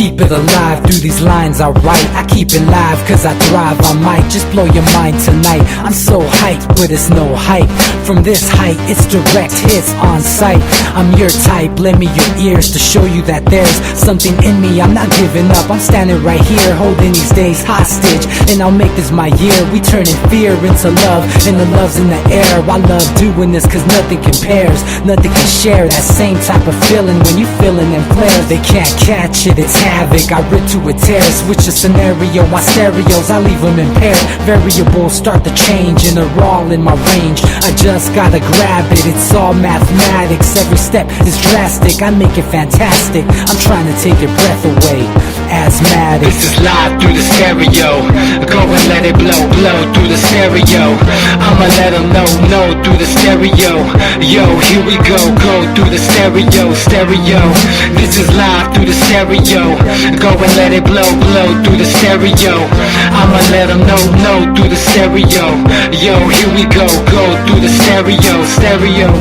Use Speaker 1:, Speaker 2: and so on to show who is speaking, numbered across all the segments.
Speaker 1: keep it alive through these lines I write. I keep it live cause I thrive. I might just blow your mind tonight. I'm so hyped, but it's no hype. From this height, it's direct hits on sight. I'm your type, lend me your ears to show you that there's something in me. I'm not giving up, I'm standing right here, holding these days hostage. And I'll make this my year. We turning fear into love, and the love's in the air. I love doing this cause nothing compares. Nothing can share that same type of feeling when you feeling them flares. They can't catch it, it's havoc. I rip to a tear, switch a scenario. My stereos, I leave them impaired. Variables start to change and they're all in my range. I just gotta grab it, it's all mathematics. Every step is drastic, I make it fantastic. I'm trying to take your breath away. Asthmatic.
Speaker 2: This is live through the stereo. Go and let it blow, blow through the stereo. I'ma let them know through the stereo. Yo, here we go through the stereo, stereo. This is live through the stereo. Go and let it blow, blow through the stereo. I'ma let them know through the stereo. Yo, here we go through the stereo, stereo.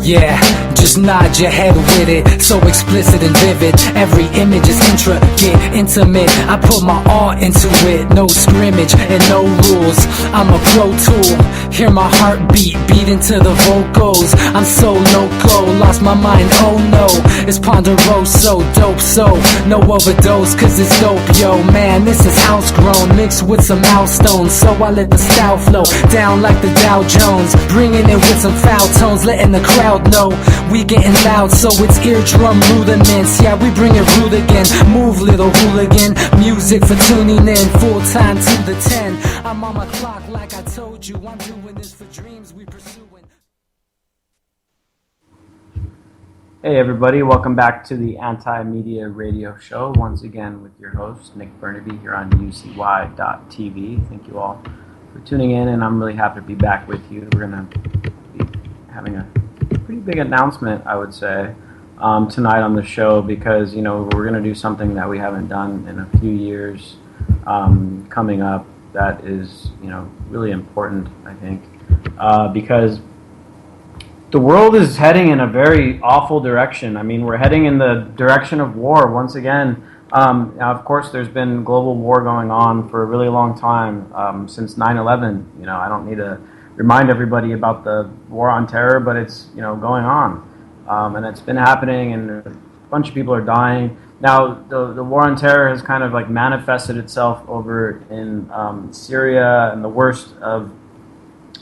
Speaker 1: Yeah, just nod your head with it. So explicit and vivid. Every image is intricate, intimate. I put my all into it. No scrimmage and no rules. I'm a pro tool. Hear my heartbeat, beat into the vocals. I'm so loco, lost my mind, oh no. It's ponderoso, dope, so no overdose, cause it's dope, yo. Man, this is house grown, mixed with some milestones. So I let the style flow down like the Dow Jones. Bringing it with some foul tones, letting the crowd know we getting loud, so it's eardrum rudiments. Yeah, we bring it rude again. Move, little hooligan. Music for tuning in, full time to the 10. I'm on my clock like I told you. I'm doing this for dreams we pursuing.
Speaker 3: Hey everybody, welcome back to the Anti-Media Radio Show. Once again with your host, Nick Bernabe, here on UCY.tv. Thank you all for tuning in, and I'm really happy to be back with you. We're going to be having a pretty big announcement, I would say, tonight on the show, because we're going to do something that we haven't done in a few years coming up. That is really important, I think, because the world is heading in a very awful direction. I mean, we're heading in the direction of war once again. Now, of course, there's been global war going on for a really long time, since 9/11. I don't need to remind everybody about the war on terror, but it's going on, and it's been happening, and a bunch of people are dying. Now, the war on terror has kind of like manifested itself over in Syria, and the worst of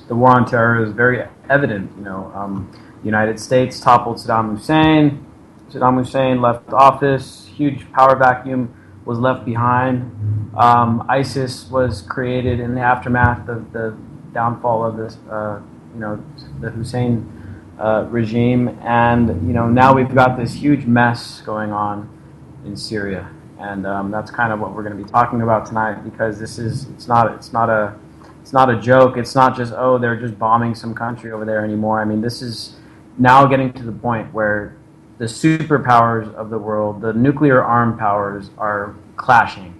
Speaker 3: the war on terror is very evident. The United States toppled Saddam Hussein. Saddam Hussein left office. Huge power vacuum was left behind. ISIS was created in the aftermath of the downfall of this, the Hussein regime, and now we've got this huge mess going on in Syria, and that's kind of what we're going to be talking about tonight, because it's not a joke. It's not just they're just bombing some country over there anymore. I mean, this is now getting to the point where the superpowers of the world, the nuclear armed powers, are clashing.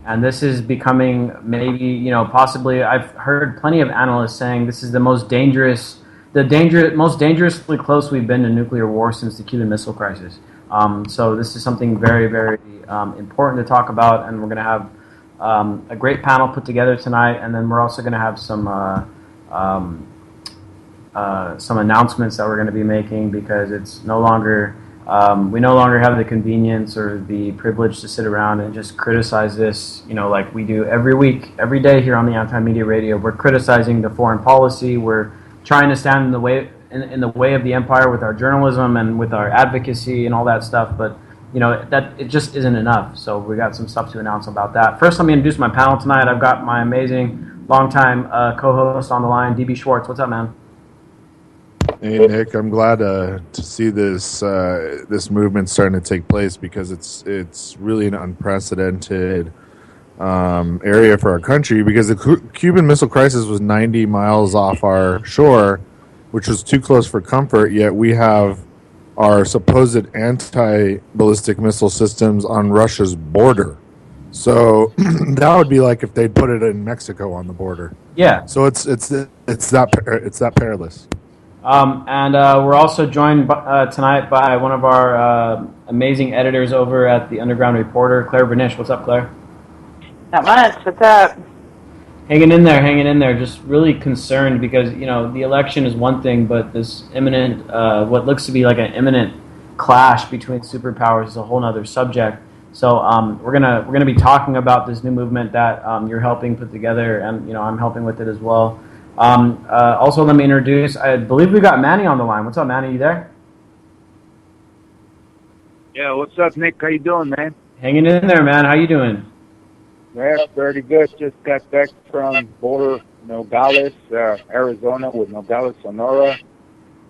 Speaker 3: And this is becoming maybe, possibly, I've heard plenty of analysts saying this is the most most dangerously close we've been to nuclear war since the Cuban Missile Crisis. So this is something very, very important to talk about, and we're going to have a great panel put together tonight, and then we're also going to have some announcements that we're going to be making, because it's no longer we no longer have the convenience or the privilege to sit around and just criticize this, like we do every week, every day here on the Anti-Media Radio. We're criticizing the foreign policy. We're trying to stand in the way of the empire with our journalism and with our advocacy and all that stuff. But that it just isn't enough. So we got some stuff to announce about that. First, let me introduce my panel tonight. I've got my amazing longtime co-host on the line, DB Schwartz. What's up, man?
Speaker 4: Hey Nick, I'm glad to see this movement starting to take place, because it's really an unprecedented area for our country, because the Cuban Missile Crisis was 90 miles off our shore, which was too close for comfort, yet we have our supposed anti-ballistic missile systems on Russia's border. So that would be like if they'd put it in Mexico on the border.
Speaker 3: Yeah.
Speaker 4: So it's that perilous.
Speaker 3: And we're also joined tonight by one of our amazing editors over at the Underground Reporter, Claire Bernish. What's up, Claire?
Speaker 5: Not much. What's up?
Speaker 3: Hanging in there, hanging in there. Just really concerned because the election is one thing, but this imminent, what looks to be like an imminent clash between superpowers is a whole other subject. So we're gonna be talking about this new movement that you're helping put together, and I'm helping with it as well. Also, let me introduce. I believe we got Manny on the line. What's up, Manny? You there?
Speaker 6: Yeah, what's up, Nick? How you doing, man?
Speaker 3: Hanging in there, man. How you doing?
Speaker 6: Yeah, pretty good. Just got back from border Nogales, Arizona with Nogales, Sonora.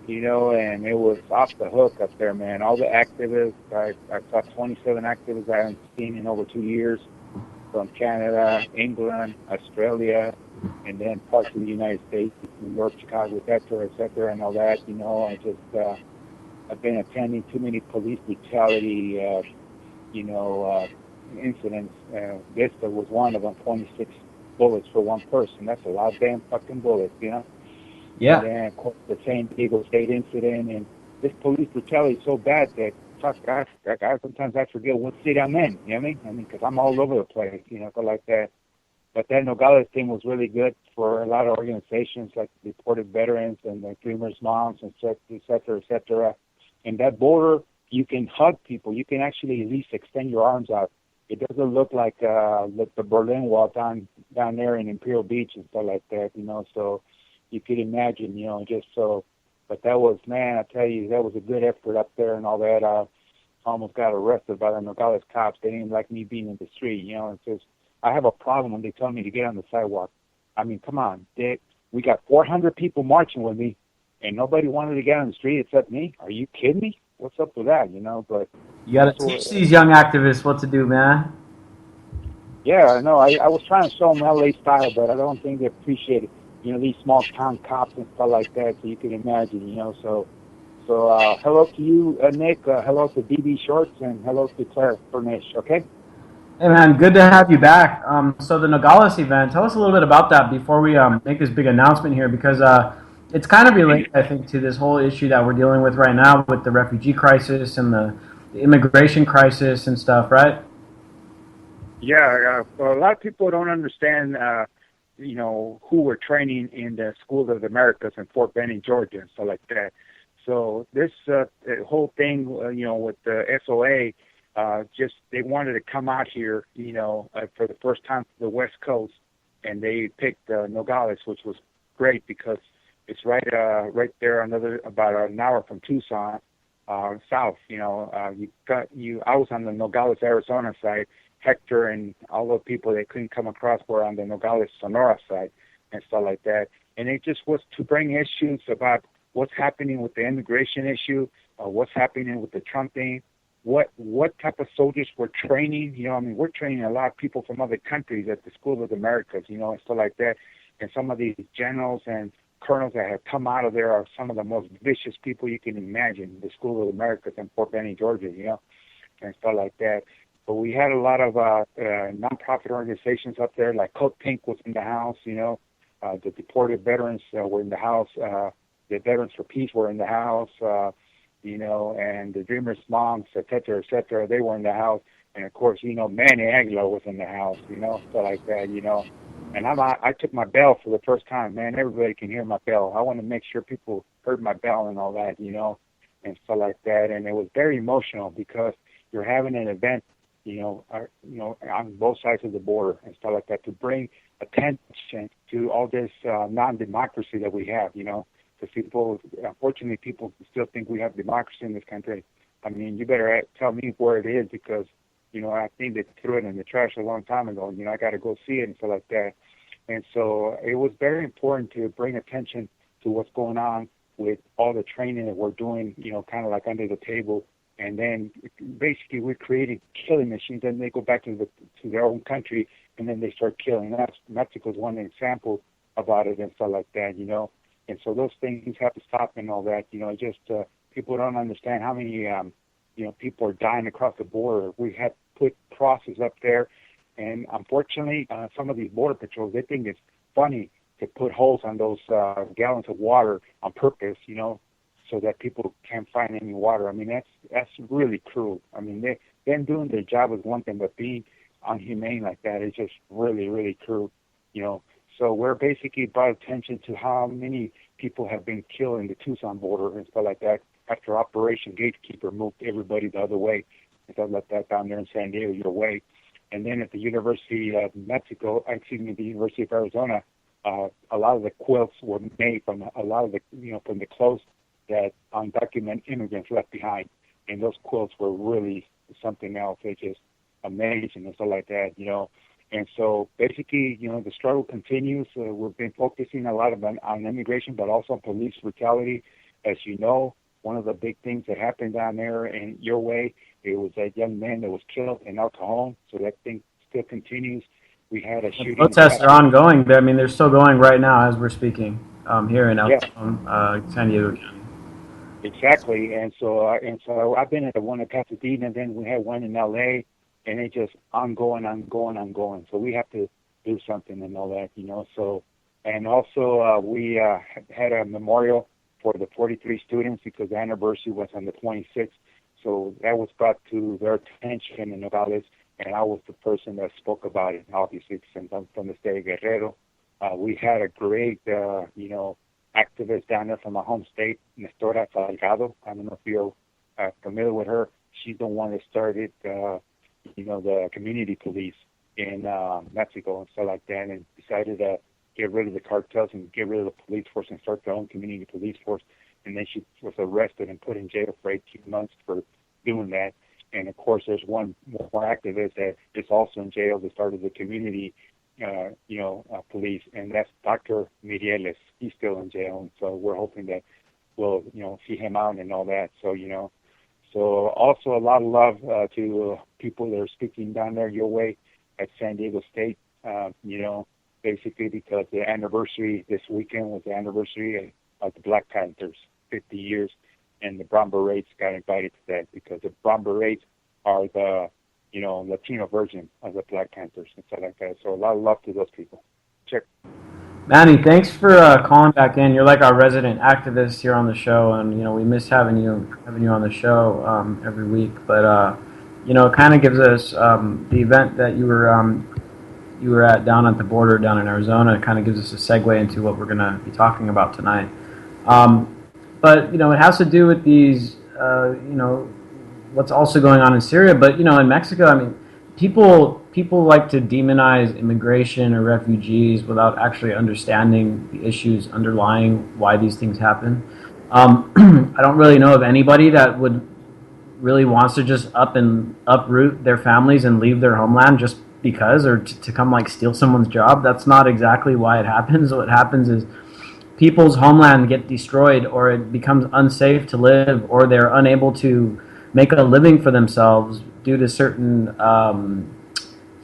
Speaker 6: And it was off the hook up there, man. All the activists, I saw 27 activists I haven't seen in over 2 years from Canada, England, Australia, and then parts of the United States, New York, Chicago, et cetera, and all that. I've been attending too many police brutality, incidents. This was one of them, 26 bullets for one person. That's a lot of damn fucking bullets,
Speaker 3: Yeah.
Speaker 6: And then, of course, the San Diego State incident, and this police brutality is so bad that, sometimes I forget what state I'm in, you know what I mean? Because I'm all over the place, like that. But that Nogales thing was really good for a lot of organizations like Deported Veterans and the Dreamers' Moms, and et cetera. And that border, you can hug people. You can actually at least extend your arms out. It doesn't look like the Berlin Wall down there in Imperial Beach and stuff like that, so you could imagine, but that was, man, I tell you, that was a good effort up there and all that. I almost got arrested by the Nogales cops. They didn't like me being in the street, It's just, I have a problem when they tell me to get on the sidewalk. I mean, come on, Dick. We got 400 people marching with me, and nobody wanted to get on the street except me. Are you kidding me? What's up with that, But
Speaker 3: you got to teach these young activists what to do, man.
Speaker 6: Yeah, I know. I was trying to show them LA style, but I don't think they appreciate it. These small town cops and stuff like that, so you can imagine, So hello to you, Nick. Hello to DB Schwartz, and hello to Claire Bernish, okay?
Speaker 3: Hey, man, good to have you back. So the Nogales event, tell us a little bit about that before we make this big announcement here, because it's kind of related, I think, to this whole issue that we're dealing with right now with the refugee crisis and the immigration crisis and stuff, right?
Speaker 6: Yeah, well, a lot of people don't understand who we're training in the School of the Americas in Fort Benning, Georgia, and stuff like that. So this whole thing, with the SOA, they wanted to come out here, for the first time to the West Coast, and they picked Nogales, which was great because it's right there, about an hour from Tucson, south. I was on the Nogales, Arizona side. Hector and all the people they couldn't come across were on the Nogales, Sonora side and stuff like that. And it just was to bring issues about what's happening with the immigration issue, what's happening with the Trump thing, what type of soldiers we're training. We're training a lot of people from other countries at the School of the Americas, and stuff like that. And some of these generals and colonels that have come out of there are some of the most vicious people you can imagine, the School of the Americas in Fort Benning, Georgia, and stuff like that. But we had a lot of nonprofit organizations up there, like Code Pink was in the house, the Deported Veterans were in the house, the Veterans for Peace were in the house, and the Dreamers' Moms, et cetera, they were in the house. And, of course, Manny Aguilar was in the house, stuff like that, And I took my bell for the first time, man. Everybody can hear my bell. I want to make sure people heard my bell and all that, and stuff like that. And it was very emotional because you're having an event, on both sides of the border and stuff like that, to bring attention to all this non-democracy that we have, because unfortunately, people still think we have democracy in this country. I mean, you better tell me where it is because, I think they threw it in the trash a long time ago. I got to go see it and stuff like that. And so it was very important to bring attention to what's going on with all the training that we're doing, kind of like under the table. And then basically we're creating killing machines. Then they go back to their own country, and then they start killing us. Mexico's one example about it and stuff like that, And so those things have to stop and all that. People don't understand how many, people are dying across the border. We have put crosses up there, and unfortunately, some of these border patrols, they think it's funny to put holes on those gallons of water on purpose, so that people can't find any water. I mean, that's really cruel. I mean, them doing their job is one thing, but being unhumane like that is just really, really cruel, So we're basically brought attention to how many people have been killed in the Tucson border and stuff like that after Operation Gatekeeper moved everybody the other way and stuff like that down there in San Diego your way. And then at the University of the University of Arizona, a lot of the quilts were made from a lot of the, from the clothes that undocumented immigrants left behind. And those quilts were really something else. They're just amazing and stuff like that, And so basically, the struggle continues. We've been focusing a lot on immigration, but also on police brutality. As you know, one of the big things that happened down there in your way, it was that young man that was killed in El Cajon. So that thing still continues. We had a shooting.
Speaker 3: Protests are ongoing. I mean, they're still going right now as we're speaking here in El Cajon, San Diego County.
Speaker 6: Exactly. And so I've been at the one in Pasadena, and then we had one in L.A., and it's just ongoing. So we have to do something and all that, So, and also we had a memorial for the 43 students because the anniversary was on the 26th. So that was brought to their attention and about it. And I was the person that spoke about it, obviously, since I'm from the state of Guerrero. We had a great, activist down there from my home state, Nestora Salgado. I don't know if you're familiar with her. She's the one that started, the community police in Mexico and stuff like that, and decided to get rid of the cartels and get rid of the police force and start their own community police force. And then she was arrested and put in jail for 18 months for doing that. And of course, there's one more activist that is also in jail that started the community, police, and that's Dr. Mirieles. He's still in jail, and so we're hoping that we'll, see him out and all that. So, so also a lot of love to people that are speaking down there your way at San Diego State, basically because the anniversary this weekend was the anniversary of the Black Panthers, 50 years. And the Brown Berets got invited to that because the Brown Berets are the, Latino version of the Black Panthers and stuff like that. So a lot of love to those people. Check.
Speaker 3: Manny, thanks for calling back in. You're like our resident activist here on the show, and we miss having you on the show every week. But it kind of gives us the event that you were at down at the border down in Arizona. It kind of gives us a segue into what we're going to be talking about tonight. But, it has to do with these, what's also going on in Syria. But, in Mexico, I mean, people like to demonize immigration or refugees without actually understanding the issues underlying why these things happen. I don't really know of anybody that would really wants to just uproot their families and leave their homeland just because, or to come steal someone's job. That's not exactly why it happens. What happens is people's homeland get destroyed, or it becomes unsafe to live, or they're unable to make a living for themselves due to certain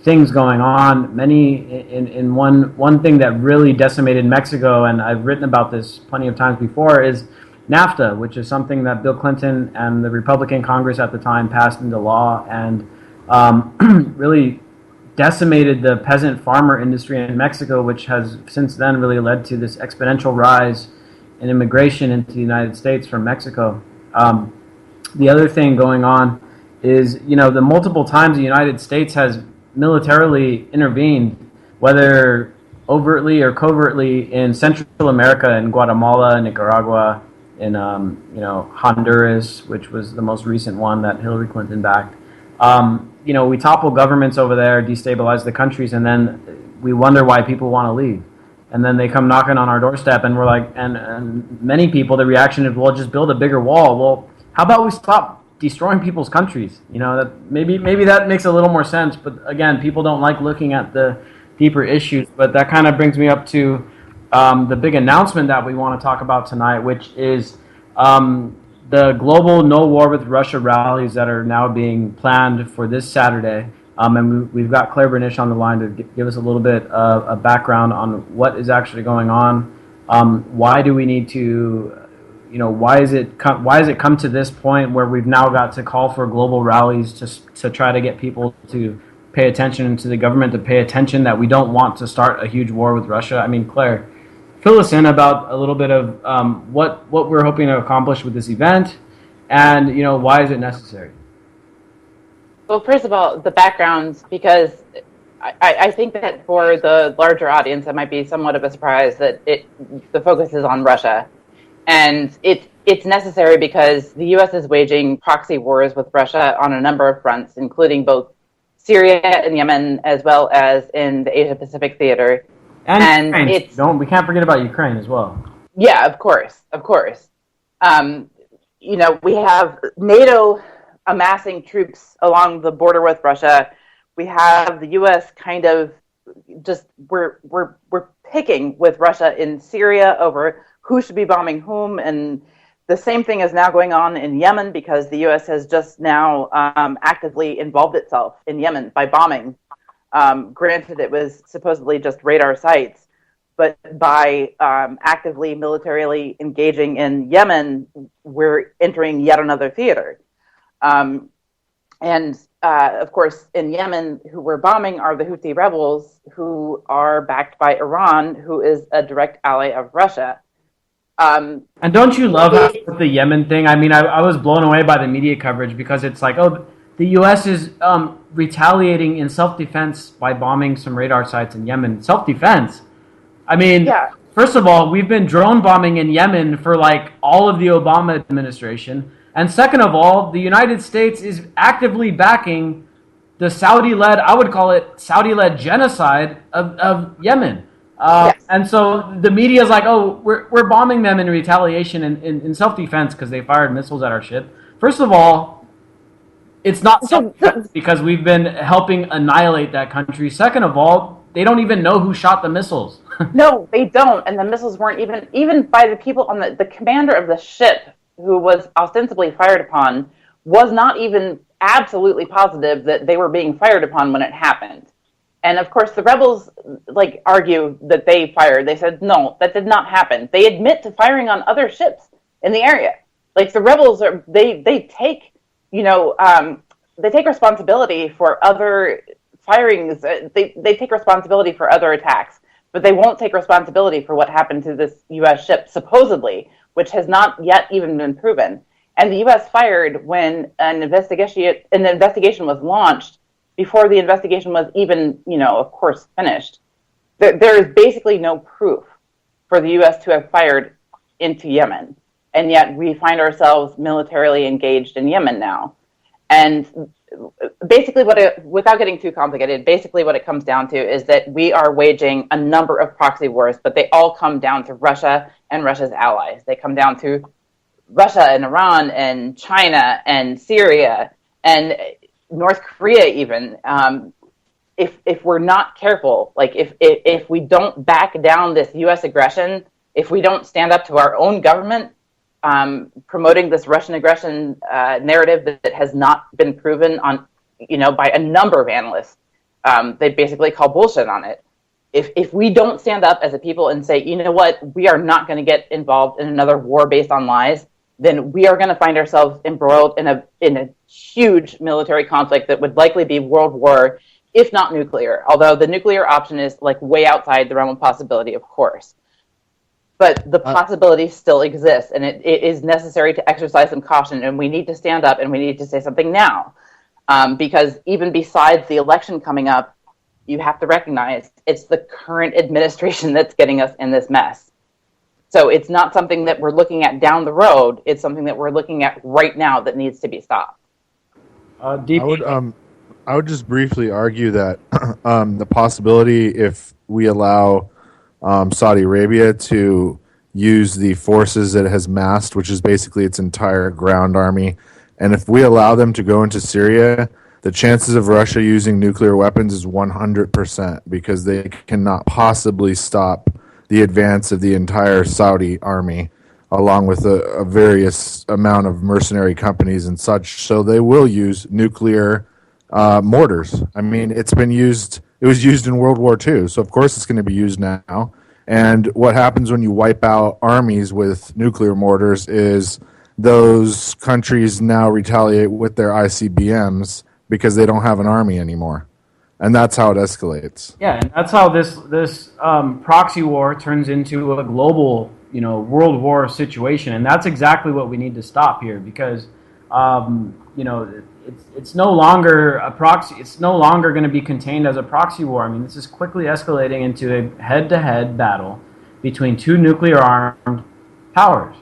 Speaker 3: things going on. In one thing that really decimated Mexico, and I've written about this plenty of times before, is NAFTA, which is something that Bill Clinton and the Republican Congress at the time passed into law, and really decimated the peasant farmer industry in Mexico, which has since then really led to this exponential rise in immigration into the United States from Mexico. The other thing going on is, the multiple times the United States has militarily intervened, whether overtly or covertly, in Central America, in Guatemala, Nicaragua, in Honduras, which was the most recent one that Hillary Clinton backed. We topple governments over there, destabilize the countries, and then we wonder why people want to leave. And then they come knocking on our doorstep, and we're like, and many people, the reaction is, well, just build a bigger wall. Well, how about we stop destroying people's countries? That maybe that makes a little more sense. But again, people don't like looking at the deeper issues. But that kind of brings me up to the big announcement that we want to talk about tonight, which is the global No War with Russia rallies that are now being planned for this Saturday. And we've got Claire Bernish on the line to give us a little bit of a background on what is actually going on. Why do we need to, why is it come to this point where we've now got to call for global rallies to try to get people to pay attention, to the government to pay attention that we don't want to start a huge war with Russia? I mean, Claire, fill us in about a little bit of what we're hoping to accomplish with this event, and why is it necessary?
Speaker 5: Well, first of all, the background, because I think that for the larger audience, it might be somewhat of a surprise that the focus is on Russia. And it's necessary because the U.S. is waging proxy wars with Russia on a number of fronts, including both Syria and Yemen, as well as in the Asia-Pacific theater.
Speaker 3: And we can't forget about Ukraine as well.
Speaker 5: Yeah, of course. We have NATO amassing troops along the border with Russia. We have the U.S. kind of just we're picking with Russia in Syria over who should be bombing whom, and the same thing is now going on in Yemen because the U.S. has just now actively involved itself in Yemen by bombing. Granted, it was supposedly just radar sites, but by actively militarily engaging in Yemen, we're entering yet another theater. Of course, in Yemen, who we're bombing are the Houthi rebels, who are backed by Iran, who is a direct ally of Russia.
Speaker 3: And don't you love how with the Yemen thing? I mean, I was blown away by the media coverage because it's like, oh, the U.S. is retaliating in self-defense by bombing some radar sites in Yemen. Self-defense? I mean, yeah. First of all, we've been drone bombing in Yemen for like all of the Obama administration. And second of all, the United States is actively backing the Saudi-led, I would call it Saudi-led genocide of Yemen. Yes. And so the media is like, oh, we're bombing them in retaliation in self-defense because they fired missiles at our ship. First of all, it's not self-defense because we've been helping annihilate that country. Second of all, they don't even know who shot the missiles.
Speaker 5: No, they don't. And the missiles weren't even by the people on the commander of the ship who was ostensibly fired upon was not even absolutely positive that they were being fired upon when it happened. And of course, the rebels argue that they fired. They said, no, that did not happen. They admit to firing on other ships in the area. Like the rebels they take responsibility for other firings. They take responsibility for other attacks, but they won't take responsibility for what happened to this U.S. ship, supposedly, which has not yet even been proven. And the U.S. fired when an investigation was launched before the investigation was even, of course, finished. There is basically no proof for the U.S. to have fired into Yemen. And yet we find ourselves militarily engaged in Yemen now. And basically without getting too complicated, basically what it comes down to is that we are waging a number of proxy wars, but they all come down to Russia and Russia's allies. They come down to Russia and Iran and China and Syria and North Korea even. If we're not careful, if we don't back down this U.S. aggression, if we don't stand up to our own government, promoting this Russian aggression narrative that has not been proven on, by a number of analysts, they basically call bullshit on it. If we don't stand up as a people and say, you know what, we are not going to get involved in another war based on lies, then we are going to find ourselves embroiled in a huge military conflict that would likely be world war, if not nuclear. Although the nuclear option is way outside the realm of possibility, of course. But the possibility still exists, and it is necessary to exercise some caution, and we need to stand up and we need to say something now. Because even besides the election coming up, you have to recognize it's the current administration that's getting us in this mess. So it's not something that we're looking at down the road. It's something that we're looking at right now that needs to be stopped.
Speaker 4: I would just briefly argue that the possibility, if we allow Saudi Arabia to use the forces that it has massed, which is basically its entire ground army, and if we allow them to go into Syria, the chances of Russia using nuclear weapons is 100% because they cannot possibly stop the advance of the entire Saudi army, along with a various amount of mercenary companies and such. So they will use nuclear mortars. I mean, it was used in World War II, so of course it's going to be used now. And what happens when you wipe out armies with nuclear mortars is those countries now retaliate with their ICBMs because they don't have an army anymore. and that's how it escalates.
Speaker 3: Yeah, and that's how this proxy war turns into a global, world war situation, and that's exactly what we need to stop here, because it's no longer a proxy. It's no longer going to be contained as a proxy war. I mean, this is quickly escalating into a head-to-head battle between two nuclear-armed powers,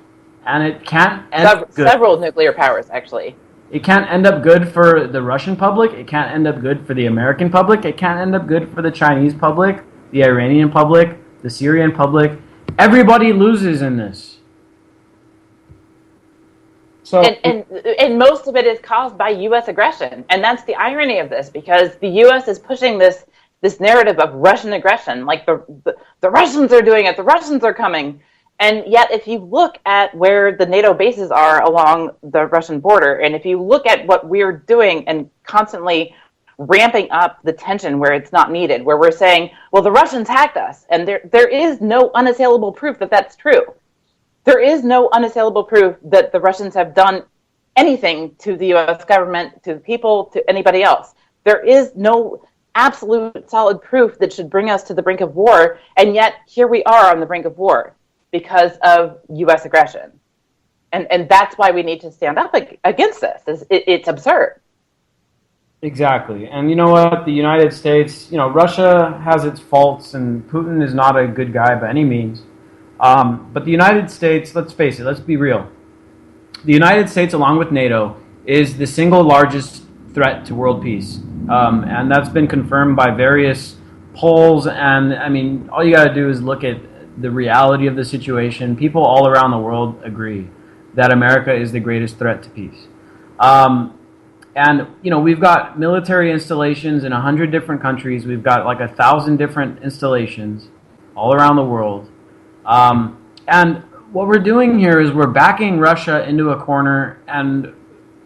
Speaker 3: and it can't end good.
Speaker 5: Several nuclear powers, actually.
Speaker 3: It can't end up good for the Russian public. It can't end up good for the American public. It can't end up good for the Chinese public, the Iranian public, the Syrian public. Everybody loses in this. So,
Speaker 5: and most of it is caused by U.S. aggression, and that's the irony of this, because the U.S. is pushing this narrative of Russian aggression, like the Russians are doing it, the Russians are coming. And yet, if you look at where the NATO bases are along the Russian border, and if you look at what we're doing and constantly ramping up the tension where it's not needed, where we're saying, well, the Russians hacked us, and there is no unassailable proof that that's true. There is no unassailable proof that the Russians have done anything to the U.S. government, to the people, to anybody else. There is no absolute solid proof that should bring us to the brink of war, and yet here we are on the brink of war because of U.S. aggression. And that's why we need to stand up against this. It's absurd.
Speaker 3: Exactly. And you know what? The United States, Russia has its faults, and Putin is not a good guy by any means. But the United States, let's face it, let's be real. The United States, along with NATO, is the single largest threat to world peace. And that's been confirmed by various polls. And, I mean, all you got to do is look at the reality of the situation. People all around the world agree that America is the greatest threat to peace. And, we've got military installations in 100 different countries. We've got like 1,000 different installations all around the world. And what we're doing here is we're backing Russia into a corner, and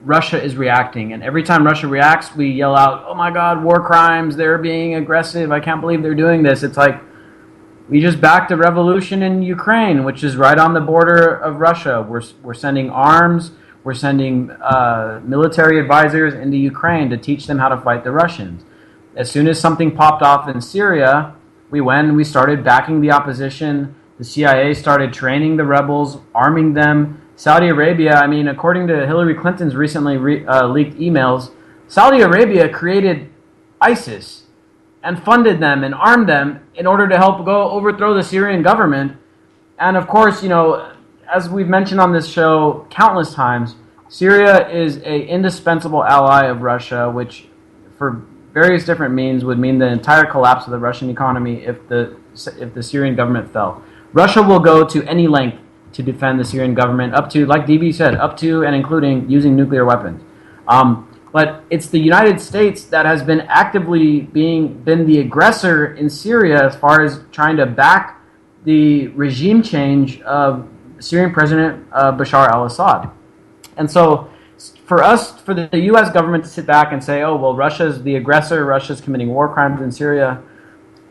Speaker 3: Russia is reacting. And every time Russia reacts, we yell out, oh my God, war crimes, they're being aggressive, I can't believe they're doing this. It's like, we just backed a revolution in Ukraine, which is right on the border of Russia. We're sending arms, we're sending military advisors into Ukraine to teach them how to fight the Russians. As soon as something popped off in Syria, we started backing the opposition. The CIA started training the rebels, arming them. Saudi Arabia, I mean, according to Hillary Clinton's recently leaked emails, Saudi Arabia created ISIS and funded them and armed them in order to help go overthrow the Syrian government. And of course, as we've mentioned on this show countless times, Syria is an indispensable ally of Russia, which for various different means would mean the entire collapse of the Russian economy if the Syrian government fell. Russia will go to any length to defend the Syrian government, up to, like DB said, up to and including using nuclear weapons. But it's the United States that has been actively been the aggressor in Syria as far as trying to back the regime change of Syrian President Bashar al-Assad. And so for the U.S. government to sit back and say, oh, well, Russia's the aggressor, Russia's committing war crimes in Syria,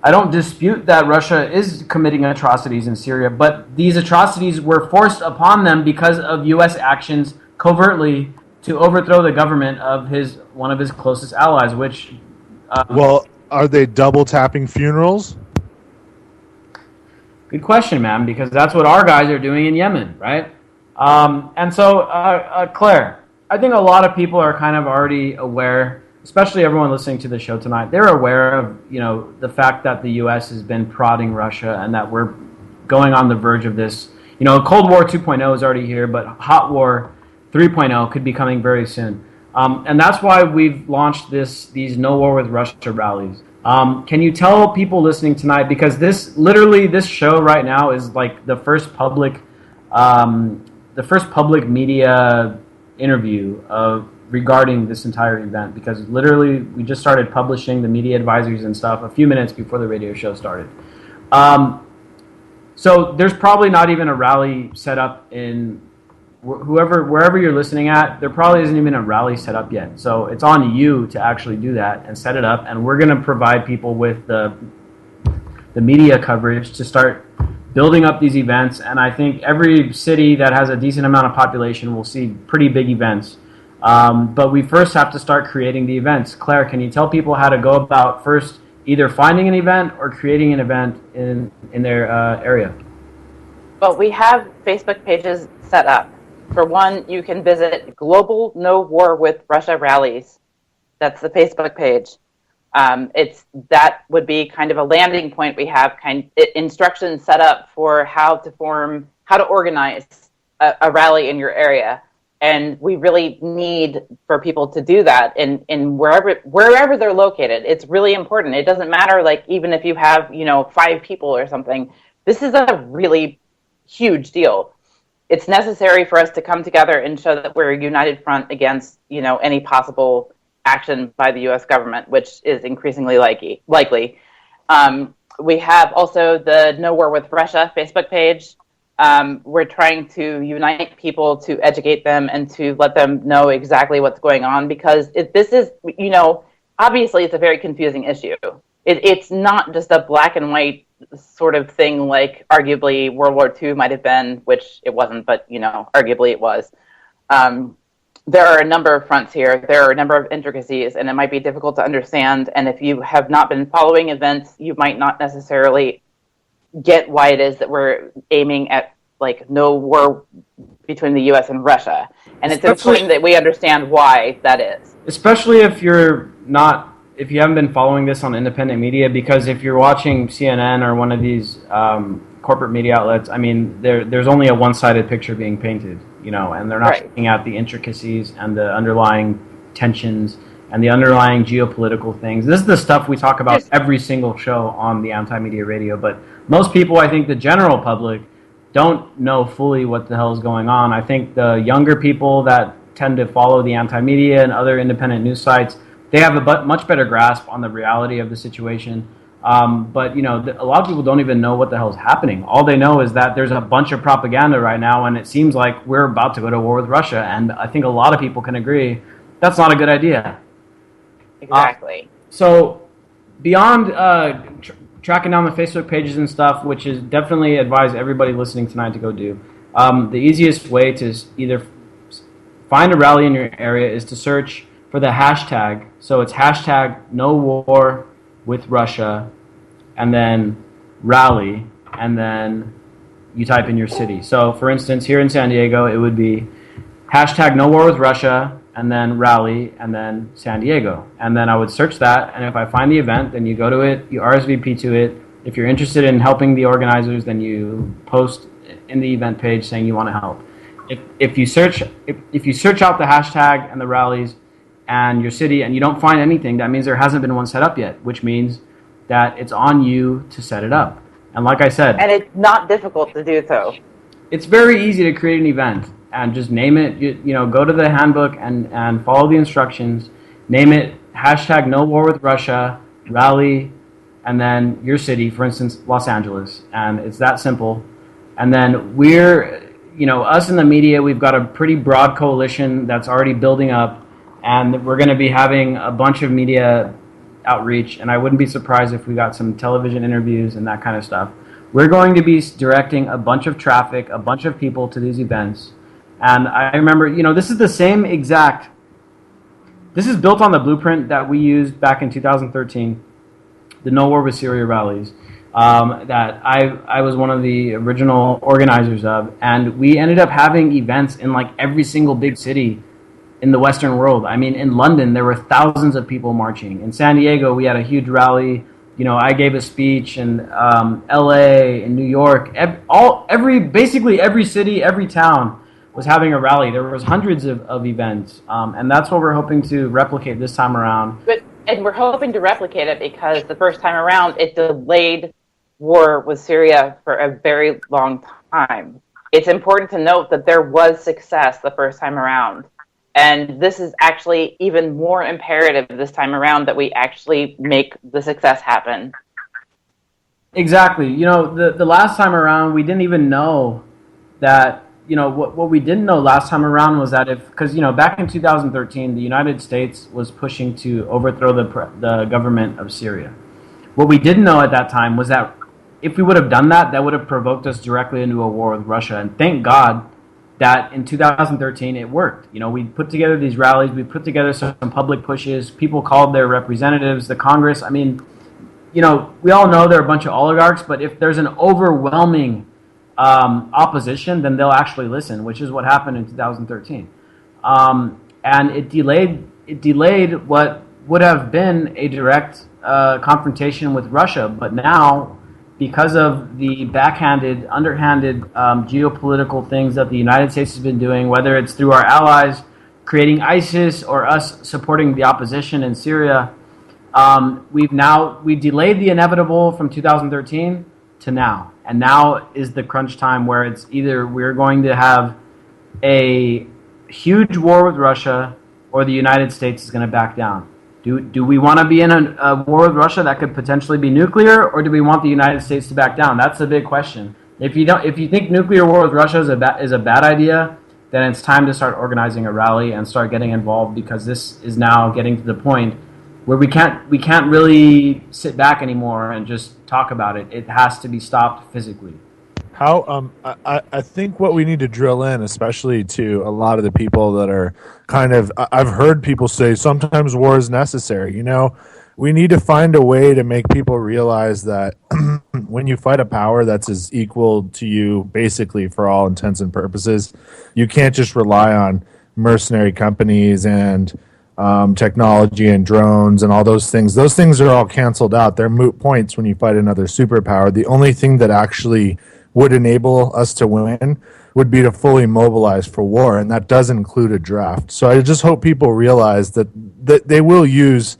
Speaker 3: I don't dispute that Russia is committing atrocities in Syria, but these atrocities were forced upon them because of U.S. actions covertly to overthrow the government of one of his closest allies, which...
Speaker 4: well, are they double tapping funerals?
Speaker 3: Good question, man, because that's what our guys are doing in Yemen, right? And so, Claire, I think a lot of people are kind of already aware, especially everyone listening to the show tonight, they're aware of, the fact that the U.S. has been prodding Russia and that we're going on the verge of this. Cold War 2.0 is already here, but Hot War 3.0 could be coming very soon. And that's why we've launched these No War with Russia rallies. Can you tell people listening tonight, because this show right now is like the first public media interview regarding this entire event, because literally we just started publishing the media advisories and stuff a few minutes before the radio show started. So there's probably not even a rally set up in wherever you're listening at. There probably isn't even a rally set up yet. So it's on you to actually do that and set it up. And we're going to provide people with the media coverage to start building up these events. And I think every city that has a decent amount of population will see pretty big events. But we first have to start creating the events. Claire, can you tell people how to go about first either finding an event or creating an event in their area?
Speaker 5: Well, we have Facebook pages set up. For one, you can visit Global No War with Russia Rallies. That's the Facebook page. That would be kind of a landing point. We have instructions set up for how to organize a rally in your area. And we really need for people to do that in wherever they're located. It's really important. It doesn't matter, like, even if you have, 5 people or something. This is a really huge deal. It's necessary for us to come together and show that we're a united front against, any possible action by the U.S. government, which is increasingly likely. We have also the No War with Russia Facebook page. We're trying to unite people, to educate them, and to let them know exactly what's going on, because this is, obviously it's a very confusing issue. It's not just a black and white sort of thing like arguably World War II might have been, which it wasn't, but, arguably it was. There are a number of fronts here. There are a number of intricacies, and it might be difficult to understand. And if you have not been following events, you might not necessarily get why it is that we're aiming at, like, no war between the U.S. and Russia. And it's important that we understand why that is.
Speaker 3: Especially if if you haven't been following this on independent media, because if you're watching CNN or one of these corporate media outlets, I mean, there's only a one-sided picture being painted, and they're not looking at the intricacies and the underlying tensions and the underlying geopolitical things. This is the stuff we talk about every single show on the Anti-Media Radio, but most people, I think the general public, don't know fully what the hell is going on. I think the younger people that tend to follow the Anti-Media and other independent news sites, they have a much better grasp on the reality of the situation. But, a lot of people don't even know what the hell is happening. All they know is that there's a bunch of propaganda right now, and it seems like we're about to go to war with Russia. And I think a lot of people can agree that's not a good idea.
Speaker 5: Exactly.
Speaker 3: So beyond tracking down the Facebook pages and stuff, which is definitely advise everybody listening tonight to go do, the easiest way to either find a rally in your area is to search for the hashtag. So it's hashtag no war with Russia, and then rally, and then you type in your city. So for instance, here in San Diego, it would be hashtag no war with Russia, and then rally, and then San Diego. And then I would search that, and if I find the event, then you go to it, you RSVP to it. If you're interested in helping the organizers, then you post in the event page saying you want to help. If you search out the hashtag and the rallies and your city and you don't find anything, that means there hasn't been one set up yet, which means that it's on you to set it up. And like I said...
Speaker 5: And it's not difficult to do so.
Speaker 3: It's very easy to create an event and just name it, go to the handbook and follow the instructions, name it hashtag no war with Russia, rally, and then your city, for instance, Los Angeles. And it's that simple. And then we're, us in the media, we've got a pretty broad coalition that's already building up, and we're going to be having a bunch of media outreach, and I wouldn't be surprised if we got some television interviews and that kind of stuff. We're going to be directing a bunch of traffic, a bunch of people to these events. And I remember, this is the same exact, this is built on the blueprint that we used back in 2013, the No War with Syria rallies, that I was one of the original organizers of. And we ended up having events in like every single big city in the Western world. I mean, in London, there were thousands of people marching. In San Diego, we had a huge rally. I gave a speech in L.A., in New York. Basically every city, every town was having a rally. There was hundreds of events, and that's what we're hoping to replicate this time around.
Speaker 5: And we're hoping to replicate it because the first time around, it delayed war with Syria for a very long time. It's important to note that there was success the first time around. And this is actually even more imperative this time around that we actually make the success happen.
Speaker 3: Exactly. The last time around, we didn't even know that, what we didn't know last time around was that because back in 2013, the United States was pushing to overthrow the government of Syria. What we didn't know at that time was that if we would have done that, that would have provoked us directly into a war with Russia. And thank God that in 2013 it worked. You know, we put together these rallies, we put together some public pushes, people called their representatives, the Congress. I mean, you know, we all know they're a bunch of oligarchs, but if there's an overwhelming opposition, then they'll actually listen, which is what happened in 2013. And it delayed what would have been a direct confrontation with Russia, but now, because of the backhanded, underhanded geopolitical things that the United States has been doing, whether it's through our allies creating ISIS or us supporting the opposition in Syria, we delayed the inevitable from 2013 to now. And now is the crunch time where it's either we're going to have a huge war with Russia or the United States is going to back down. Do we want to be in a war with Russia that could potentially be nuclear, or do we want the United States to back down? That's the big question. If you think nuclear war with Russia is a bad idea, then it's time to start organizing a rally and start getting involved, because this is now getting to the point where we can't really sit back anymore and just talk about it. It has to be stopped physically.
Speaker 4: How I think what we need to drill in, especially to a lot of the people that are kind of, I've heard people say sometimes war is necessary. You know, we need to find a way to make people realize that when you fight a power that's as equal to you, basically for all intents and purposes, you can't just rely on mercenary companies and technology and drones and all those things. Those things are all canceled out. They're moot points when you fight another superpower. The only thing that actually would enable us to win would be to fully mobilize for war, and that does include a draft. So I just hope people realize that they will use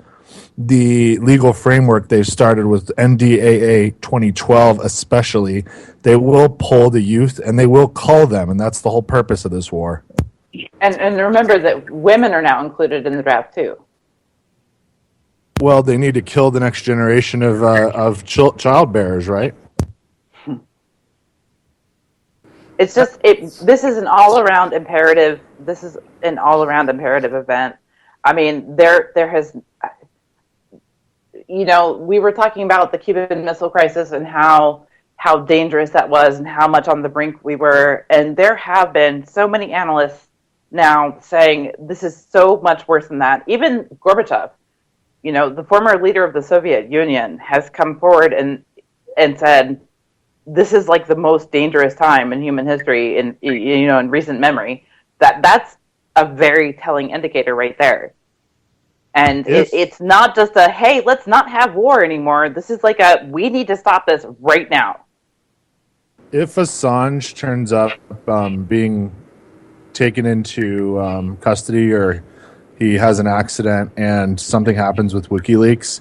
Speaker 4: the legal framework they've started with NDAA 2012 especially. They will poll the youth, and they will call them, and that's the whole purpose of this war.
Speaker 5: And remember that women are now included in the draft too.
Speaker 4: Well, they need to kill the next generation of child bearers, right?
Speaker 5: It's just this is an all-around imperative. This is an all-around imperative event. I mean, there has, you know, we were talking about the Cuban Missile Crisis and how dangerous that was and how much on the brink we were. And there have been so many analysts now saying this is so much worse than that. Even Gorbachev, you know, the former leader of the Soviet Union, has come forward and said, this is like the most dangerous time in human history in recent memory. That's a very telling indicator right there. And it's not just a, hey, let's not have war anymore. This is like a, we need to stop this right now.
Speaker 4: If Assange turns up being taken into custody, or he has an accident and something happens with WikiLeaks,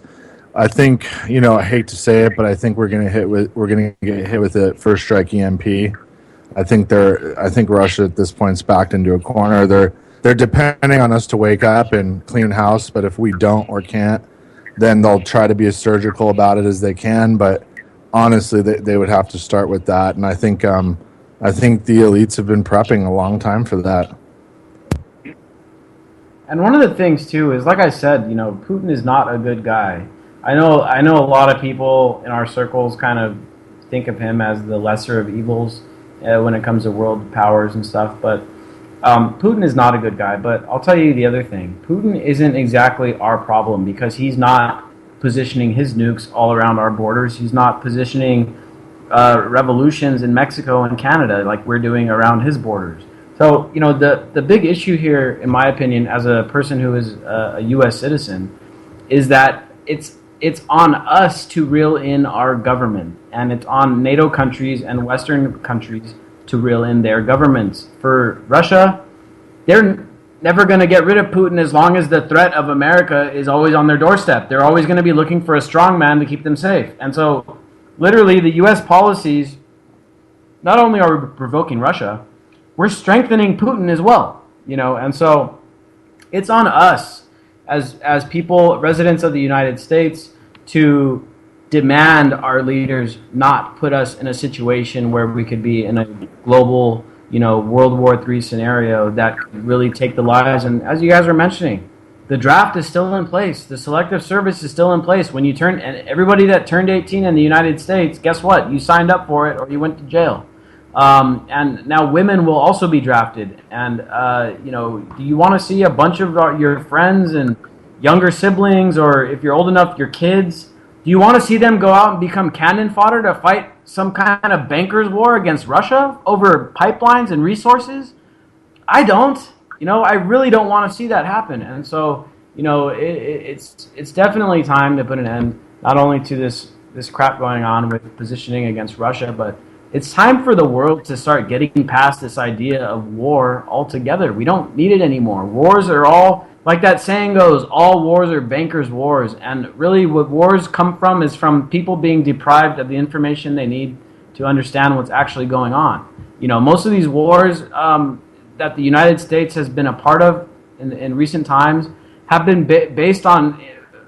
Speaker 4: I think, you know, I hate to say it, but I think we're going to get hit with a first strike EMP. I think Russia at this point is backed into a corner. They're depending on us to wake up and clean house, but if we don't or can't, then they'll try to be as surgical about it as they can. But honestly, they would have to start with that, and I think the elites have been prepping a long time for that.
Speaker 3: And one of the things too is, like I said, you know, Putin is not a good guy. I know a lot of people in our circles kind of think of him as the lesser of evils when it comes to world powers and stuff, but Putin is not a good guy. But I'll tell you the other thing. Putin isn't exactly our problem, because he's not positioning his nukes all around our borders. He's not positioning revolutions in Mexico and Canada like we're doing around his borders. So, you know, the big issue here, in my opinion, as a person who is a U.S. citizen, is that it's on us to reel in our government, and it's on NATO countries and Western countries to reel in their governments. For Russia, they're never going to get rid of Putin as long as the threat of America is always on their doorstep. They're always going to be looking for a strong man to keep them safe. And so, literally, the U.S. policies, not only are we provoking Russia, we're strengthening Putin as well. You know, and so it's on us as people, residents of the United States, to demand our leaders not put us in a situation where we could be in a global, you know, World War III scenario that could really take the lives. And as you guys were mentioning, the draft is still in place. The selective service is still in place. When you turn, and everybody that turned 18 in the United States, guess what? You signed up for it or you went to jail. And now women will also be drafted. And, do you want to see a bunch of your friends and younger siblings, or if you're old enough, your kids, do you want to see them go out and become cannon fodder to fight some kind of bankers war against Russia over pipelines and resources? I don't. I really don't want to see that happen. And so, it's definitely time to put an end not only to this crap going on with positioning against Russia, but it's time for the world to start getting past this idea of war altogether. We don't need it anymore. Wars are all, like that saying goes, all wars are bankers' wars. And really what wars come from is from people being deprived of the information they need to understand what's actually going on. Most of these wars that the United States has been a part of in recent times have been based on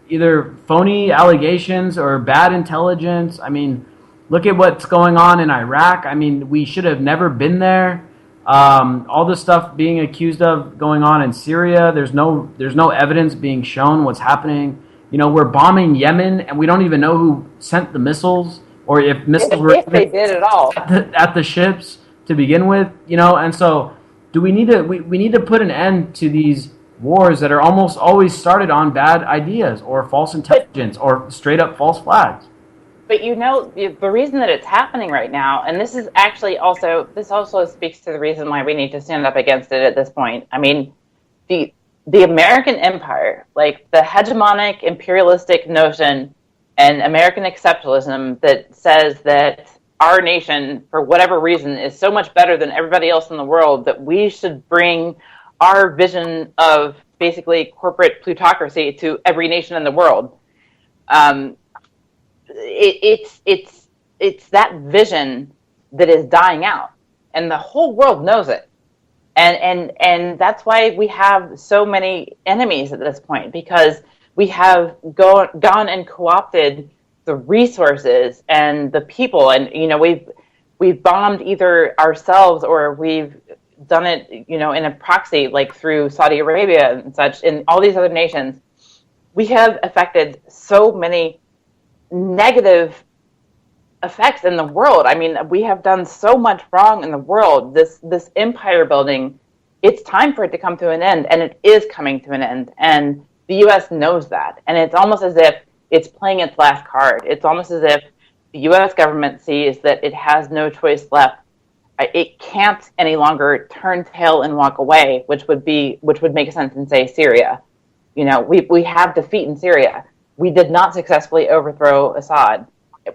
Speaker 3: either phony allegations or bad intelligence. I mean, look at what's going on in Iraq. I mean, we should have never been there. All the stuff being accused of going on in Syria, there's no evidence being shown what's happening. We're bombing Yemen, and we don't even know who sent the missiles, or if missiles were
Speaker 5: if they did at all
Speaker 3: at the ships to begin with. And so we need to put an end to these wars that are almost always started on bad ideas or false intelligence or straight up false flags.
Speaker 5: But the reason that it's happening right now, and this also speaks to the reason why we need to stand up against it at this point. I mean, the American empire, like the hegemonic imperialistic notion and American exceptionalism that says that our nation, for whatever reason, is so much better than everybody else in the world that we should bring our vision of basically corporate plutocracy to every nation in the world. It's that vision that is dying out, and the whole world knows it, and that's why we have so many enemies at this point, because we have gone and co-opted the resources and the people, and we've bombed either ourselves or we've done it in a proxy, like through Saudi Arabia and such, in all these other nations. We have affected so many negative effects in the world. I mean, we have done so much wrong in the world. This empire building, it's time for it to come to an end, and it is coming to an end. And the U.S. knows that. And it's almost as if it's playing its last card. It's almost as if the U.S. government sees that it has no choice left. It can't any longer turn tail and walk away, which would make sense in, say, Syria. We have defeat in Syria. We did not successfully overthrow Assad.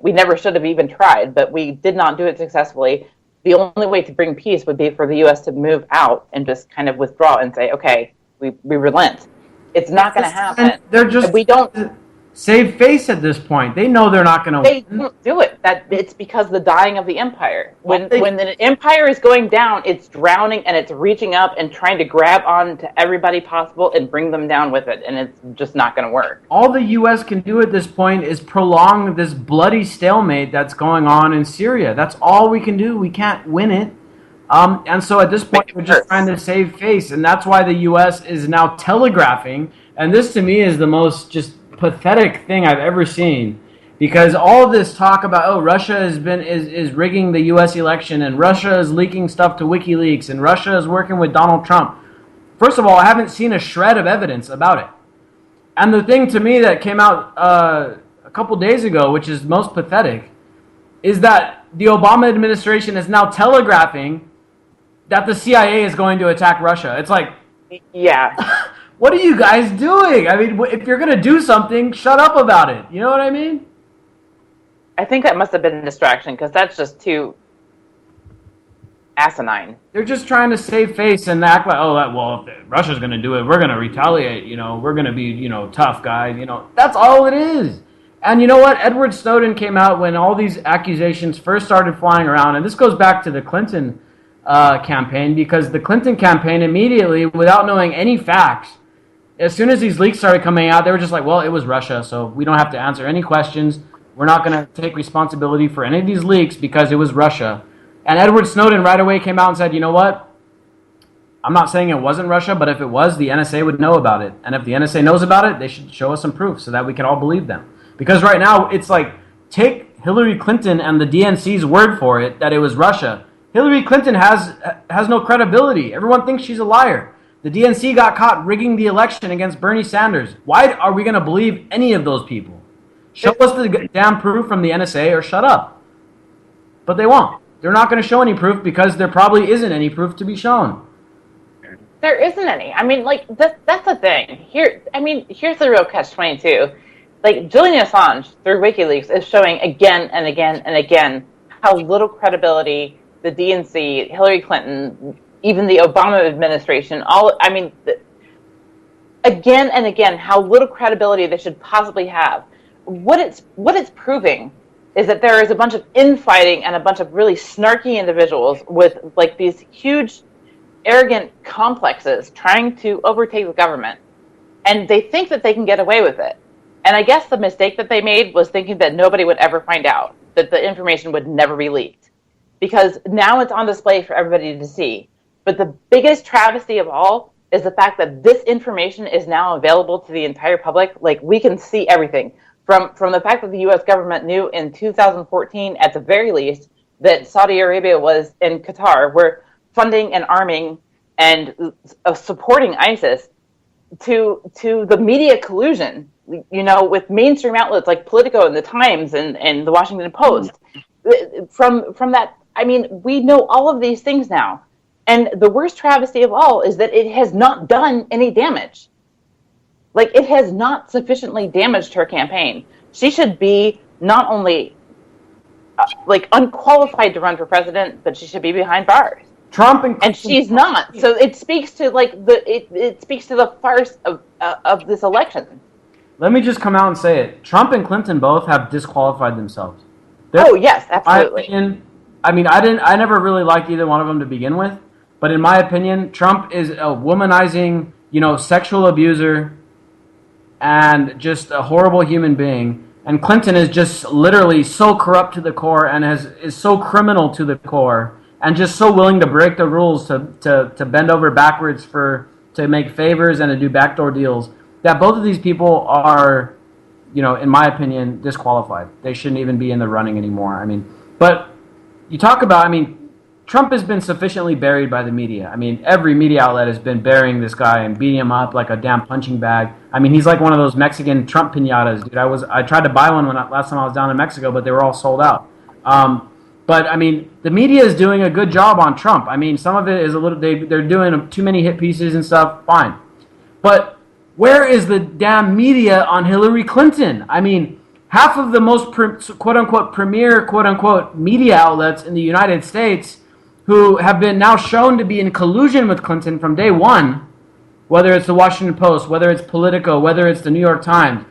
Speaker 5: We never should have even tried, but we did not do it successfully. The only way to bring peace would be for the U.S. to move out and just kind of withdraw and say, okay, we relent. It's not going to happen.
Speaker 3: They're just,
Speaker 5: we don't
Speaker 3: save face at this point. They know they're not going to.
Speaker 5: They don't do it. It's because the dying of the empire. When the empire is going down, it's drowning and it's reaching up and trying to grab on to everybody possible and bring them down with it, and it's just not going to work.
Speaker 3: All the U.S. can do at this point is prolong this bloody stalemate that's going on in Syria. That's all we can do. We can't win it. And so at this point, we're just trying to save face, and that's why the U.S. is now telegraphing. And this, to me, is the most just pathetic thing I've ever seen, because all this talk about Russia is rigging the U.S. election, and Russia is leaking stuff to WikiLeaks, and Russia is working with Donald Trump. First of all, I haven't seen a shred of evidence about it. And the thing to me that came out a couple days ago, which is most pathetic, is that the Obama administration is now telegraphing that the CIA is going to attack Russia. It's like,
Speaker 5: yeah.
Speaker 3: What are you guys doing? I mean, if you're going to do something, shut up about it. You know what I mean?
Speaker 5: I think that must have been a distraction, because that's just too asinine.
Speaker 3: They're just trying to save face and act like, if Russia's going to do it, we're going to retaliate. We're going to be, tough guys. That's all it is. And you know what? Edward Snowden came out when all these accusations first started flying around. And this goes back to the Clinton campaign, because the Clinton campaign immediately, without knowing any facts, as soon as these leaks started coming out, they were just like, well, it was Russia, so we don't have to answer any questions. We're not going to take responsibility for any of these leaks because it was Russia. And Edward Snowden right away came out and said, you know what? I'm not saying it wasn't Russia, but if it was, the NSA would know about it. And if the NSA knows about it, they should show us some proof so that we can all believe them. Because right now, it's like, take Hillary Clinton and the DNC's word for it that it was Russia. Hillary Clinton has no credibility. Everyone thinks she's a liar. The DNC got caught rigging the election against Bernie Sanders. Why are we going to believe any of those people? Show us the damn proof from the NSA or shut up. But they won't. They're not going to show any proof because there probably isn't any proof to be shown.
Speaker 5: There isn't any. I mean, like, that's the thing. Here's the real catch-22. Like, Julian Assange, through WikiLeaks, is showing again and again and again how little credibility the DNC, Hillary Clinton, even the Obama administration, again and again, how little credibility they should possibly have. What it's proving is that there is a bunch of infighting and a bunch of really snarky individuals with, like, these huge, arrogant complexes trying to overtake the government. And they think that they can get away with it. And I guess the mistake that they made was thinking that nobody would ever find out, that the information would never be leaked. Because now it's on display for everybody to see. But the biggest travesty of all is the fact that this information is now available to the entire public. Like, we can see everything. From the fact that the U.S. government knew in 2014, at the very least, that Saudi Arabia was in Qatar, were funding and arming and supporting ISIS, to the media collusion, with mainstream outlets like Politico and The Times and The Washington Post. From that, I mean, we know all of these things now. And the worst travesty of all is that it has not done any damage. Like, it has not sufficiently damaged her campaign. She should be not only unqualified to run for president, but she should be behind bars.
Speaker 3: Trump
Speaker 5: and she's not. So it speaks to it speaks to the farce of this election.
Speaker 3: Let me just come out and say it. Trump and Clinton both have disqualified themselves.
Speaker 5: Yes, absolutely.
Speaker 3: I never really liked either one of them to begin with, but in my opinion, Trump is a womanizing, sexual abuser and just a horrible human being. And Clinton is just literally so corrupt to the core and is so criminal to the core and just so willing to break the rules to bend over backwards to make favors and to do backdoor deals, that both of these people are, in my opinion, disqualified. They shouldn't even be in the running anymore. But you talk about, Trump has been sufficiently buried by the media. Every media outlet has been burying this guy and beating him up like a damn punching bag. He's like one of those Mexican Trump piñatas, dude. I tried to buy one last time I was down in Mexico, but they were all sold out. But the media is doing a good job on Trump. Some of it is a little, they're doing too many hit pieces and stuff, fine. But where is the damn media on Hillary Clinton? Half of the most quote-unquote premier quote-unquote media outlets in the United States, who have been now shown to be in collusion with Clinton from day one, whether it's the Washington Post, whether it's Politico, whether it's the New York Times,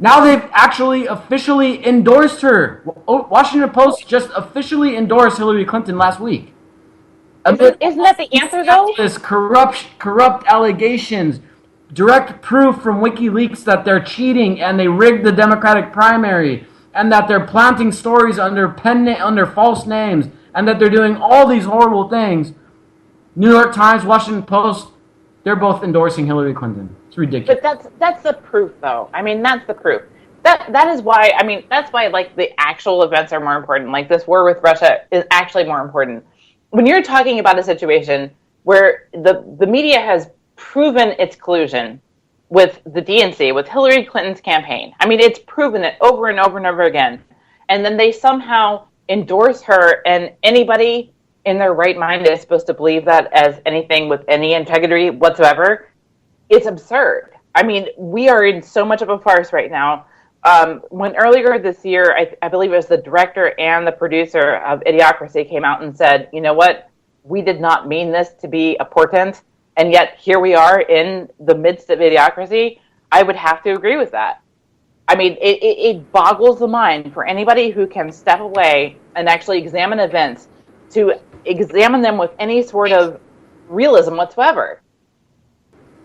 Speaker 3: now they've actually officially endorsed her. Washington Post just officially endorsed Hillary Clinton last week.
Speaker 5: Isn't that the answer, though?
Speaker 3: This corrupt allegations, direct proof from WikiLeaks that they're cheating and they rigged the Democratic primary, and that they're planting stories under false names, and that they're doing all these horrible things. New York Times, Washington Post, they're both endorsing Hillary Clinton. It's ridiculous.
Speaker 5: But that's the proof, though. That's the proof. That is why. That's why, like, the actual events are more important. Like, this war with Russia is actually more important. When you're talking about a situation where the media has proven its collusion with the DNC, with Hillary Clinton's campaign. It's proven it over and over and over again. And then they somehow endorse her, and anybody in their right mind is supposed to believe that as anything with any integrity whatsoever. It's absurd. We are in so much of a farce right now. When earlier this year, I believe it was the director and the producer of Idiocracy came out and said, you know what, we did not mean this to be a portent, and yet here we are in the midst of Idiocracy. I would have to agree with that. It boggles the mind for anybody who can step away and actually examine events, to examine them with any sort of realism whatsoever.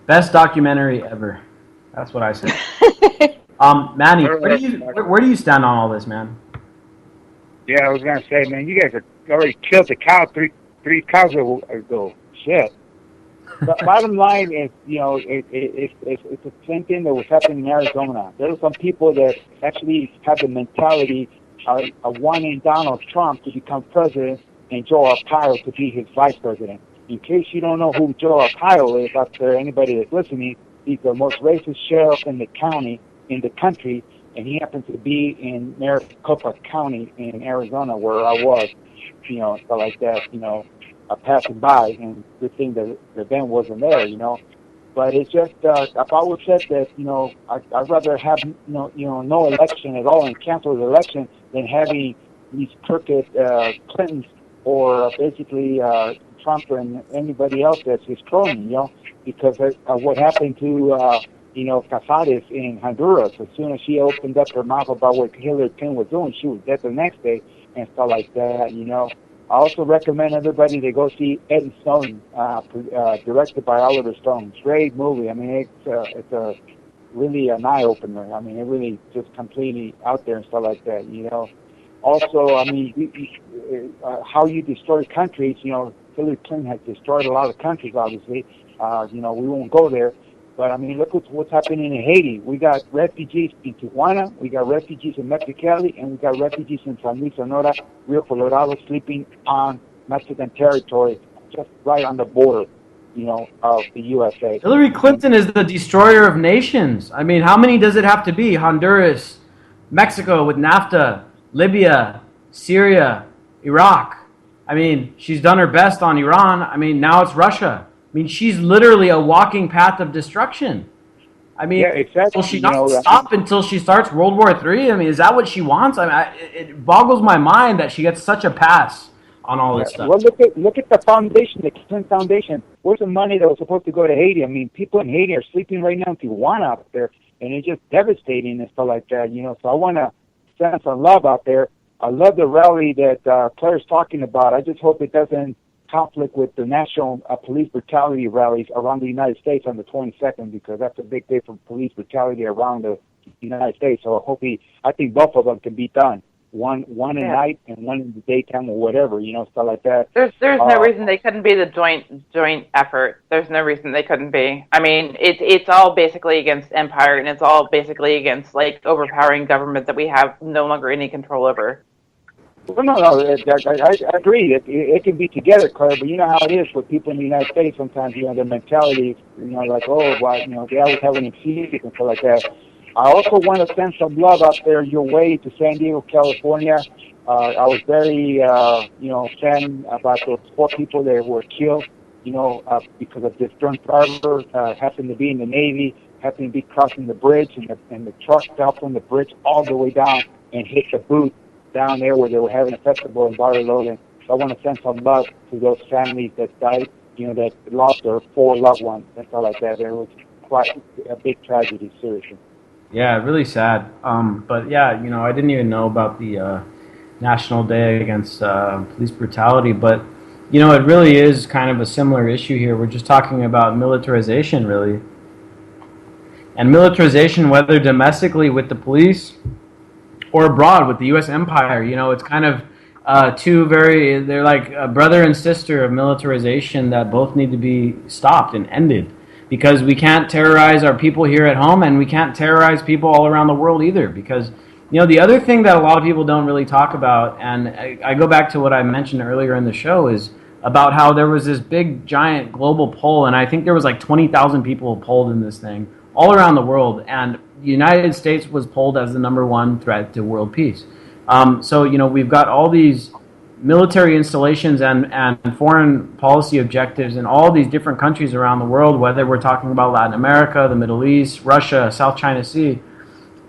Speaker 3: Best documentary ever. That's what I say. Manny, where do you stand on all this, man?
Speaker 6: Yeah, I was gonna say, man, you guys have already killed the cow three cows ago. Shit. But bottom line is, it's the same thing that was happening in Arizona. There are some people that actually have the mentality of wanting Donald Trump to become president and Joe Arpaio to be his vice president. In case you don't know who Joe Arpaio is out there, anybody that's listening, he's the most racist sheriff in the county, in the country, and he happens to be in Maricopa County in Arizona, where I was, stuff like that, passing by, and good thing that the event wasn't there, But it's just, I've always said that, I'd rather have, no election at all and cancel the election than having these crooked Clintons or basically Trump and anybody else that's his crony, because of what happened to, Casares in Honduras. As soon as she opened up her mouth about what Hillary Clinton was doing, she was dead the next day and stuff like that, I also recommend everybody to go see Ed and Stone, directed by Oliver Stone. Great movie. I mean, it's a really an eye opener. I mean, it really just completely out there and stuff like that. Also, I mean, how you destroy countries. Hillary Clinton has destroyed a lot of countries. Obviously, we won't go there. But I mean, look what's happening in Haiti. We got refugees in Tijuana, we got refugees in Mexicali, and we got refugees in San Luis Sonora, Rio Colorado, sleeping on Mexican territory, just right on the border, of the USA.
Speaker 3: Hillary Clinton is the destroyer of nations. I mean, how many does it have to be? Honduras, Mexico with NAFTA, Libya, Syria, Iraq. I mean, she's done her best on Iran. I mean, now it's Russia. I mean, she's literally a walking path of destruction. I mean,
Speaker 6: yeah, exactly.
Speaker 3: Will she not stop until she starts World War III? I mean, is that what she wants? I mean, it boggles my mind that she gets such a pass on all this stuff.
Speaker 6: Well, look at the foundation, the Clinton Foundation. Where's the money that was supposed to go to Haiti? I mean, people in Haiti are sleeping right now in Tijuana up there, and it's just devastating and stuff like that. So I want to send some love out there. I love the rally that Claire's talking about. I just hope it doesn't conflict with the national police brutality rallies around the United States on the 22nd, because that's a big day for police brutality around the United States. So I think both of them can be done. One at night and one in the daytime or whatever, stuff like that.
Speaker 5: There's no reason they couldn't be the joint effort. There's no reason they couldn't be. I mean, it's all basically against empire, and it's all basically against overpowering government that we have no longer any control over.
Speaker 6: Well, no, I agree. It can be together, Claire, but you know how it is with people in the United States sometimes, their mentality, they always have an excuse and stuff like that. I also want to send some love out there your way to San Diego, California. I was very, sad about those 4 people that were killed, because of this drunk driver, happened to be in the Navy, happened to be crossing the bridge, and the truck fell from the bridge all the way down and hit the boot down there where they were having a festival in Barrio Logan. So I want to send some love to those families that died, that lost their 4 loved ones and stuff like that. It was quite a big tragedy, seriously.
Speaker 3: Yeah, really sad. But yeah, I didn't even know about the National Day against police brutality, but it really is kind of a similar issue here. We're just talking about militarization, really. And militarization, whether domestically with the police or abroad with the U.S. empire, it's kind of they're like a brother and sister of militarization that both need to be stopped and ended, because we can't terrorize our people here at home, and we can't terrorize people all around the world either, because, the other thing that a lot of people don't really talk about, and I go back to what I mentioned earlier in the show, is about how there was this big, giant global poll, and I think there was 20,000 people polled in this thing all around the world, and the United States was polled as the #1 threat to world peace. So, we've got all these military installations and foreign policy objectives in all these different countries around the world, whether we're talking about Latin America, the Middle East, Russia, South China Sea.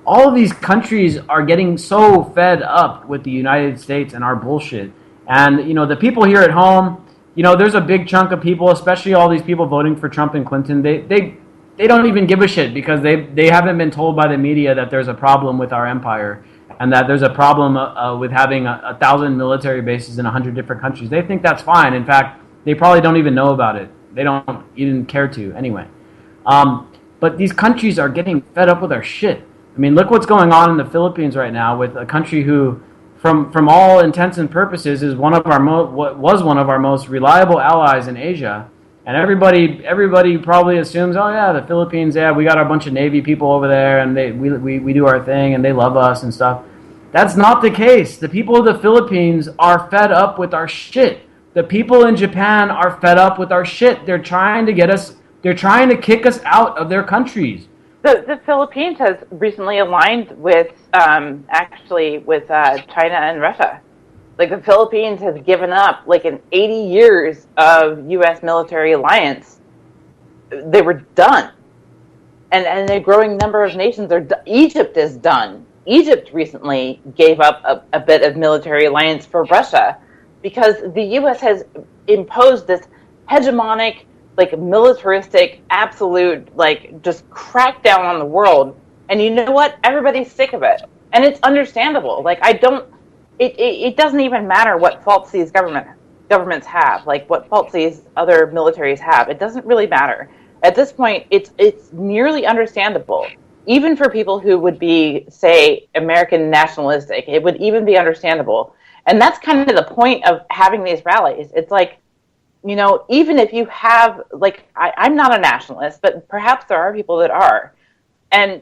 Speaker 3: All of these countries are getting so fed up with the United States and our bullshit. And, the people here at home, there's a big chunk of people, especially all these people voting for Trump and Clinton, they don't even give a shit, because they haven't been told by the media that there's a problem with our empire and that there's a problem with having 1,000 military bases in 100 different countries. They think that's fine. In fact, they probably don't even know about it. They don't even care to anyway. But these countries are getting fed up with our shit. I mean, look what's going on in the Philippines right now with a country who, from all intents and purposes, is was one of our most reliable allies in Asia. And everybody probably assumes, oh yeah, the Philippines, yeah, we got a bunch of Navy people over there, and we do our thing, and they love us and stuff. That's not the case. The people of the Philippines are fed up with our shit. The people in Japan are fed up with our shit. They're trying to kick us out of their countries.
Speaker 5: The Philippines has recently aligned with China and Russia. Like, the Philippines has given up like in 80 years of U.S. military alliance. They were done, and a growing number of nations are. Egypt is done. Egypt recently gave up a bit of military alliance for Russia because the U.S. has imposed this hegemonic, like, militaristic, absolute, like, just crackdown on the world. And you know what? Everybody's sick of it. And it's understandable. Like, it doesn't even matter what faults these governments have, like what faults these other militaries have. It doesn't really matter. At this point, it's nearly understandable. Even for people who would be, say, American nationalistic, it would even be understandable. And that's kind of the point of having these rallies. It's like, you know, even if you have, like, I'm not a nationalist, but perhaps there are people that are. And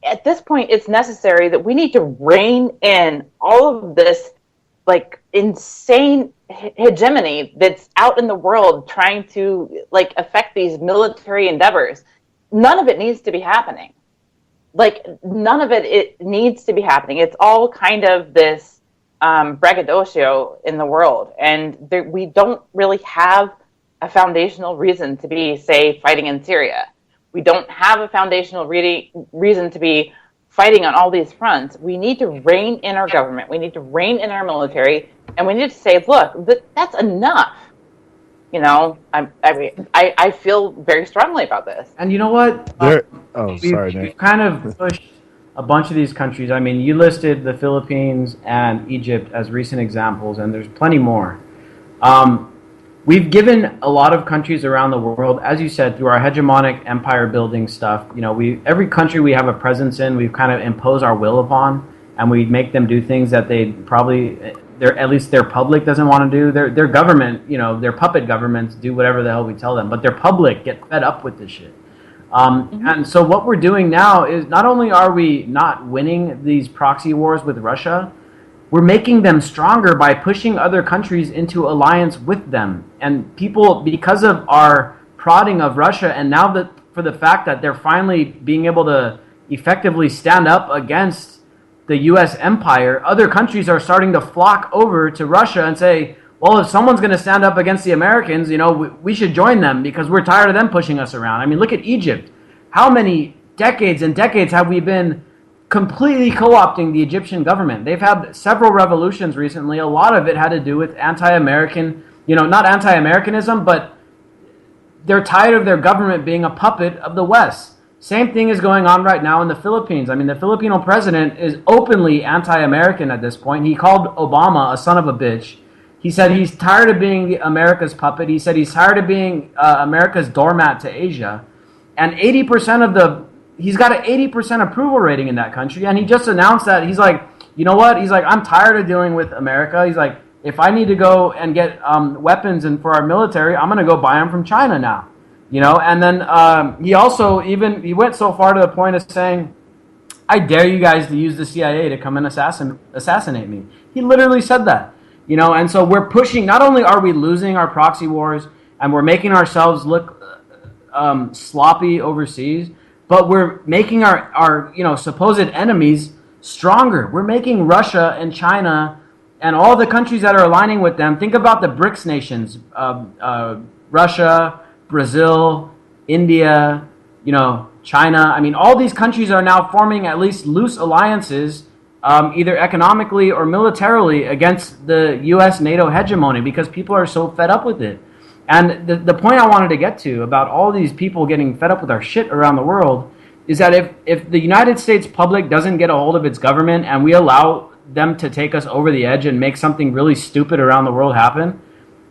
Speaker 5: at this point, it's necessary that we need to rein in all of this, like, insane hegemony that's out in the world trying to, like, affect these military endeavors. None of it needs to be happening. Like, none of it needs to be happening. It's all kind of this braggadocio in the world. And we don't really have a foundational reason to be, say, fighting in Syria. We don't have a foundational reason to be fighting on all these fronts. We need to rein in our government. We need to rein in our military. And we need to say, look, that's enough. You know, I feel very strongly about this.
Speaker 3: And you know what? We've kind of pushed a bunch of these countries. I mean, you listed the Philippines and Egypt as recent examples, and there's plenty more. We've given a lot of countries around the world, as you said, through our hegemonic empire building stuff. You know, every country we have a presence in, we've kind of imposed our will upon, and we make them do things that they probably, at least their public doesn't want to do. Their government, you know, their puppet governments do whatever the hell we tell them, but their public get fed up with this shit. And so what we're doing now is not only are we not winning these proxy wars with Russia, we're making them stronger by pushing other countries into alliance with them. And people, because of our prodding of Russia, and now that for the fact that they're finally being able to effectively stand up against the U.S. empire, other countries are starting to flock over to Russia and say, well, if someone's going to stand up against the Americans, you know, we should join them because we're tired of them pushing us around. I mean, look at Egypt. How many decades and decades have we been completely co-opting the Egyptian government? They've had several revolutions recently. A lot of it had to do with anti-American, you know, not anti-Americanism, but they're tired of their government being a puppet of the West. Same thing is going on right now in the Philippines. I mean, the Filipino president is openly anti-American at this point. He called Obama a son of a bitch. He said he's tired of being America's puppet. He said he's tired of being America's doormat to Asia. And 80% he's got an 80% approval rating in that country. And he just announced that. He's like, you know what? He's like, I'm tired of dealing with America. He's like, if I need to go and get weapons and for our military, I'm going to go buy them from China now. You know, and then he also he went so far to the point of saying, I dare you guys to use the CIA to come and assassinate me. He literally said that. You know, and so we're pushing, not only are we losing our proxy wars and we're making ourselves look sloppy overseas, but we're making our you know, supposed enemies stronger. We're making Russia and China and all the countries that are aligning with them. Think about the BRICS nations, Russia, Brazil, India, you know, China. I mean, all these countries are now forming at least loose alliances, either economically or militarily, against the U.S. NATO hegemony because people are so fed up with it. And the point I wanted to get to about all these people getting fed up with our shit around the world is that if the United States public doesn't get a hold of its government and we allow them to take us over the edge and make something really stupid around the world happen,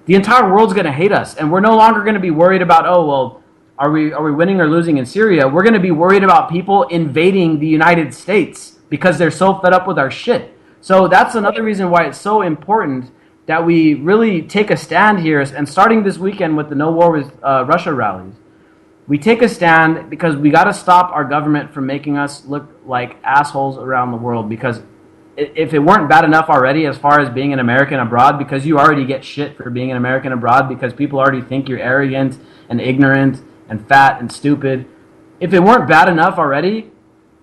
Speaker 3: the entire world's going to hate us. And we're no longer going to be worried about, oh, well, are we winning or losing in Syria? We're going to be worried about people invading the United States because they're so fed up with our shit. So that's another reason why it's so important that we really take a stand here. And starting this weekend with the No War with Russia rallies, we take a stand because we got to stop our government from making us look like assholes around the world. Because if it weren't bad enough already as far as being an American abroad, because you already get shit for being an American abroad because people already think you're arrogant and ignorant and fat and stupid. If it weren't bad enough already,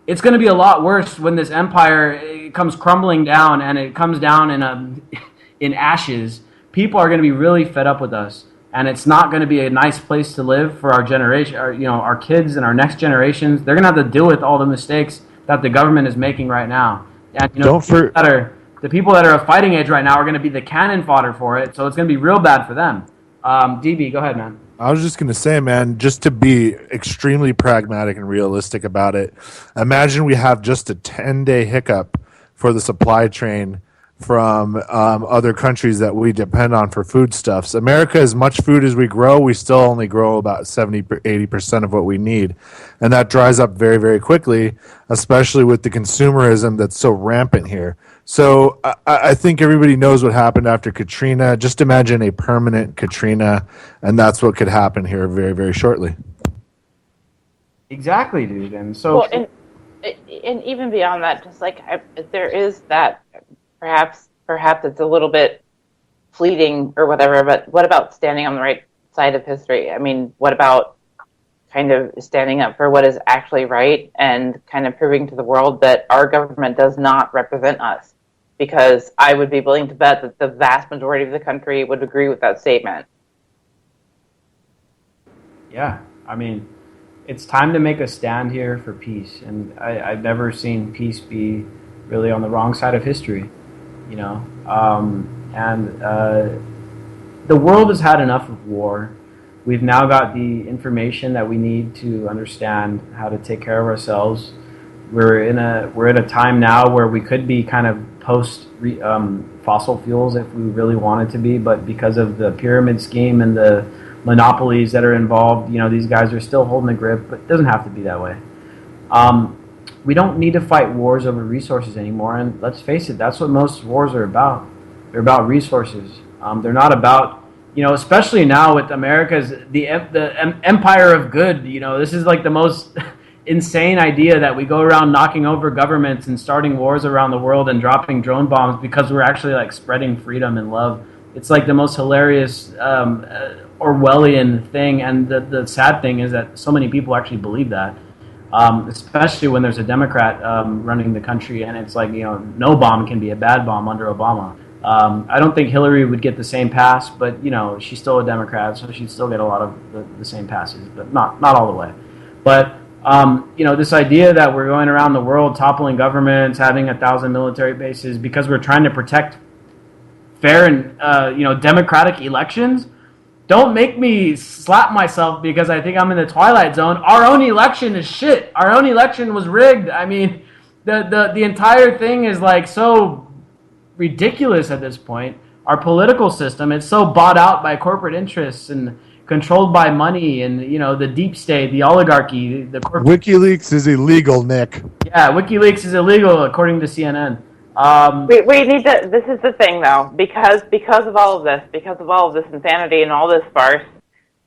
Speaker 3: it's going to be a lot worse when this empire comes crumbling down and it comes down in ashes. People are going to be really fed up with us, and it's not going to be a nice place to live for our generation, our kids and our next generations. They're going to have to deal with all the mistakes that the government is making right now. And the people that are of fighting age right now are going to be the cannon fodder for it, so it's going to be real bad for them. DB, go ahead, man.
Speaker 4: I was just going to say, man, just to be extremely pragmatic and realistic about it, imagine we have just a 10-day hiccup for the supply chain from other countries that we depend on for foodstuffs. America, as much food as we grow, we still only grow about 70-80% of what we need. And that dries up very, very quickly, especially with the consumerism that's so rampant here. So I think everybody knows what happened after Katrina. Just imagine a permanent Katrina, and that's what could happen here very, very shortly.
Speaker 3: Exactly, dude. And so,
Speaker 5: and even beyond that, just like there is that perhaps it's a little bit fleeting or whatever. But what about standing on the right side of history? I mean, what about kind of standing up for what is actually right and kind of proving to the world that our government does not represent us? Because I would be willing to bet that the vast majority of the country would agree with that statement.
Speaker 3: Yeah, I mean, it's time to make a stand here for peace. And I've never seen peace be really on the wrong side of history, you know. The world has had enough of war. We've now got the information that we need to understand how to take care of ourselves. We're at a time now where we could be kind of post fossil fuels if we really wanted to be, but because of the pyramid scheme and the monopolies that are involved, you know, these guys are still holding the grip, but it doesn't have to be that way. We don't need to fight wars over resources anymore, and let's face it, that's what most wars are about. They're about resources. They're not about, you know, especially now with America's the empire of good. You know, this is like the most insane idea that we go around knocking over governments and starting wars around the world and dropping drone bombs because we're actually like spreading freedom and love. It's like the most hilarious Orwellian thing, and the sad thing is that so many people actually believe that, especially when there's a Democrat running the country, and it's like, you know, no bomb can be a bad bomb under Obama. I don't think Hillary would get the same pass, but, you know, she's still a Democrat, so she'd still get a lot of the same passes, but not all the way. But you know, this idea that we're going around the world toppling governments, having 1,000 military bases because we're trying to protect fair and you know, democratic elections. Don't make me slap myself because I think I'm in the Twilight Zone. Our own election is shit. Our own election was rigged. I mean, the entire thing is like so ridiculous at this point. Our political system, it's so bought out by corporate interests and controlled by money and, you know, the deep state, the oligarchy, the corporate...
Speaker 4: WikiLeaks is illegal, Nick.
Speaker 3: Yeah, WikiLeaks is illegal according to CNN.
Speaker 5: We need to. This is the thing, though, because of all of this insanity and all this farce.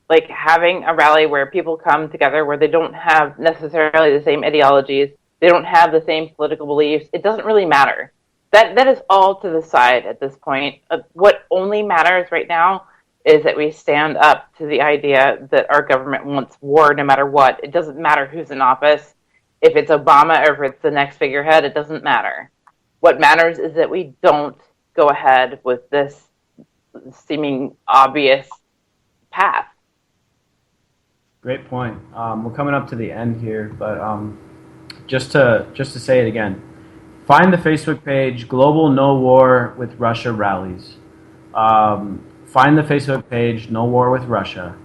Speaker 5: Like having a rally where people come together, where they don't have necessarily the same ideologies, they don't have the same political beliefs. It doesn't really matter. That is all to the side at this point. What only matters right now is that we stand up to the idea that our government wants war no matter what. It doesn't matter who's in office. If it's Obama or if it's the next figurehead, it doesn't matter. What matters is that we don't go ahead with this seeming obvious path.
Speaker 3: Great point. We're coming up to the end here, but just to say it again, find the Facebook page, Global No War with Russia Rallies. Find the Facebook page, No War with Russia.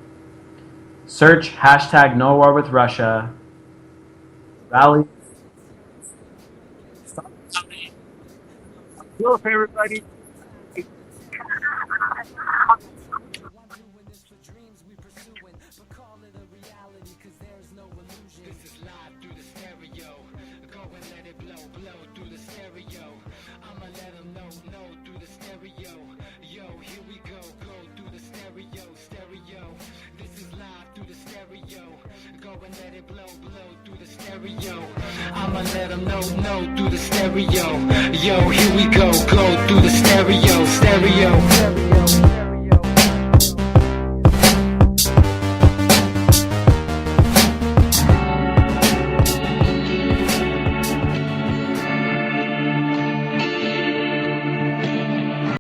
Speaker 3: Search hashtag No War with Russia. Rally.
Speaker 6: Hello, everybody.
Speaker 2: I'ma let them know, through the stereo. Yo, here we go through the stereo.